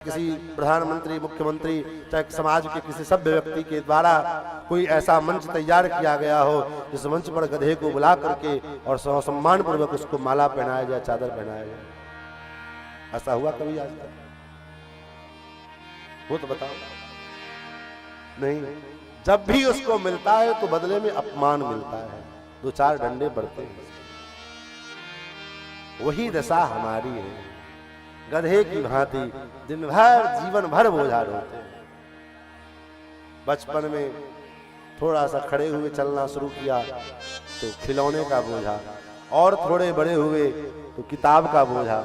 किसी प्रधानमंत्री, मुख्यमंत्री, चाहे समाज के किसी सभ्य व्यक्ति के द्वारा कोई ऐसा मंच तैयार किया गया हो जिस मंच पर गधे को बुला करके और सम्मान पूर्वक उसको माला पहनाया जाए, चादर पहनाया जाए। ऐसा हुआ कभी आज तक? वो तो बताओ। नहीं, जब भी उसको मिलता है तो बदले में अपमान मिलता है, दो चार डंडे पड़ते हैं। वही दशा हमारी है, गधे की भांति दिन भर जीवन भर बोझा ढोते हैं। बचपन में थोड़ा सा खड़े हुए चलना शुरू किया तो खिलौने का बोझा, और थोड़े बड़े हुए तो किताब का बोझा।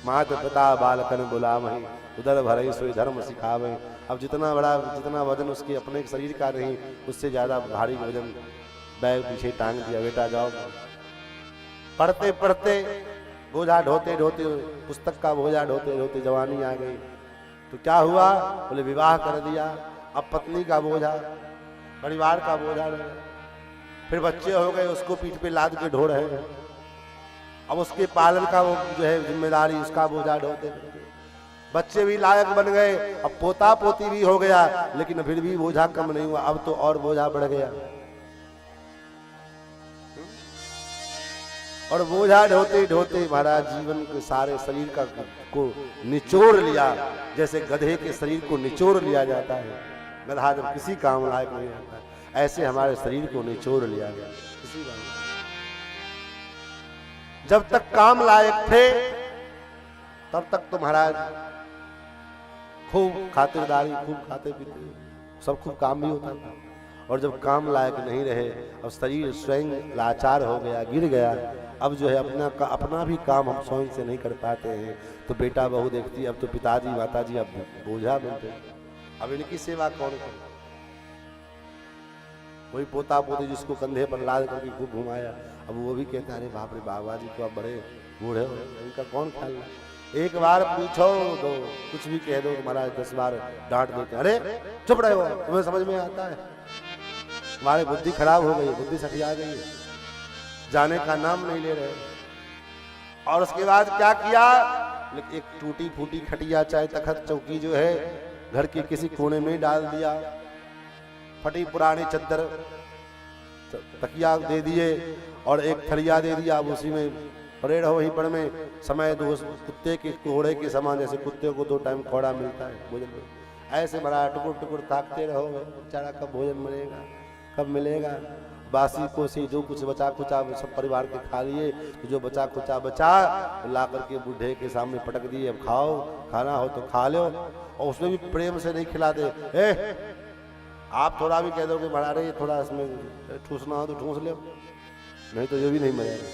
मात पिता बालकन बुलावहीं, उदर भरई सोई धर्म सिखावहीं। अब जितना वजन उसके अपने शरीर का नहीं, उससे ज्यादा भारी वजन बैग पीछे टांग दिया, बेटा जाओ। पढ़ते पढ़ते बोझा ढोते ढोते, पुस्तक का बोझा ढोते ढोते जवानी आ गई तो क्या हुआ? बोले विवाह कर दिया। अब पत्नी का बोझा, परिवार का बोझा रहे, फिर बच्चे हो गए, उसको पीठ पे लाद के ढो रहे हैं। अब उसके पालन का वो जो है जिम्मेदारी, उसका बोझा ढोते ढोते बच्चे भी लायक बन गए। अब पोता पोती भी हो गया, लेकिन फिर भी बोझा कम नहीं हुआ, अब तो और बोझा बढ़ गया। और बोझा ढोते ढोते महाराज जीवन के सारे शरीर का को निचोड़ लिया, जैसे गधे के शरीर को निचोड़ लिया जाता है। गधा जब किसी काम लायक नहीं आता, ऐसे हमारे शरीर को निचोड़ लिया गया किसी काम। जब तक काम लायक थे तब तक तो महाराज खूब खातिरदारी, खूब खाते पीते, सब खूब काम भी होता था। और जब काम लायक नहीं रहे, अब शरीर स्वयं लाचार हो गया, गिर गया, अब जो है अपना भी काम हम स्वयं से नहीं कर पाते हैं, तो बेटा बहू देखती, अब तो पिताजी माताजी अब बोझा बनते, अब इनकी सेवा कौन करे? वही पोता पोती जिसको कंधे पर लाद करके खूब घुमाया, अब वो भी कहता है अरे बाप रे बाबा जी तो अब बड़े बूढ़े हो, इनका कौन ख्याल है? एक बार पूछो तो कुछ भी कह दो, महाराज 10 बार डांट देते, अरे चुप रहे हो, तुम्हें समझ में आता है? हमारी बुद्धि खराब हो गई, बुद्धि सठिया गई है, जाने का नाम नहीं ले रहे। और उसके बाद क्या किया? एक टूटी फूटी खटिया, चाहे तखत चौकी जो है घर के किसी कोने में डाल दिया, फटी पुरानी चद्दर तकिया दे दिए और एक थरिया दे दिया, अब उसी में पड़े रहो। वहीं पर में समय दो, कुत्ते के कोड़े के समान, जैसे कुत्ते को 2 टाइम कोड़ा मिलता है भोजन में, ऐसे बड़ा टुकुर टुकुर ताकते रहो, बेचारा कब भोजन मिलेगा, कब मिलेगा। बासी कोसी जो कुछ बचा खुचा सब परिवार के खा लिए, तो जो बचा खुचा बचा तो ला करके बूढ़े के सामने पटक दिए, अब खाओ, खाना हो तो खा लो। और उसमें भी प्रेम से नहीं खिलाते। आप थोड़ा भी कह दो कि बड़ा रही, थोड़ा इसमें ठूसना हो तो ठूस लो, नहीं तो ये भी नहीं मरेगा।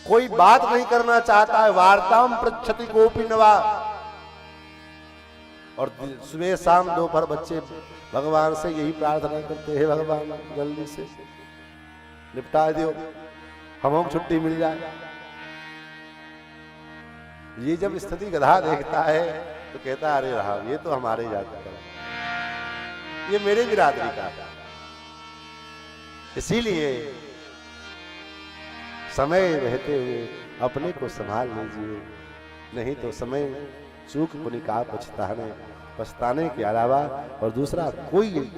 कोई बात नहीं करना चाहता है, वार्ताम पृच्छति कोपी नवा। और सुबह शाम दोपहर बच्चे भगवान से यही प्रार्थना करते हैं, भगवान जल्दी से निपटा दो, हमको छुट्टी मिल जाए। ये जब स्थिति गधा देखता है तो कहता है अरे रहा, ये तो हमारे जाति का, ये मेरे बिरादरी का। इसीलिए समय रहते हुए अपने को संभाल लीजिए, नहीं तो समय चूक पुनि का पछताने के अलावा और दूसरा कोई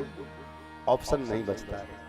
ऑप्शन नहीं बचता है।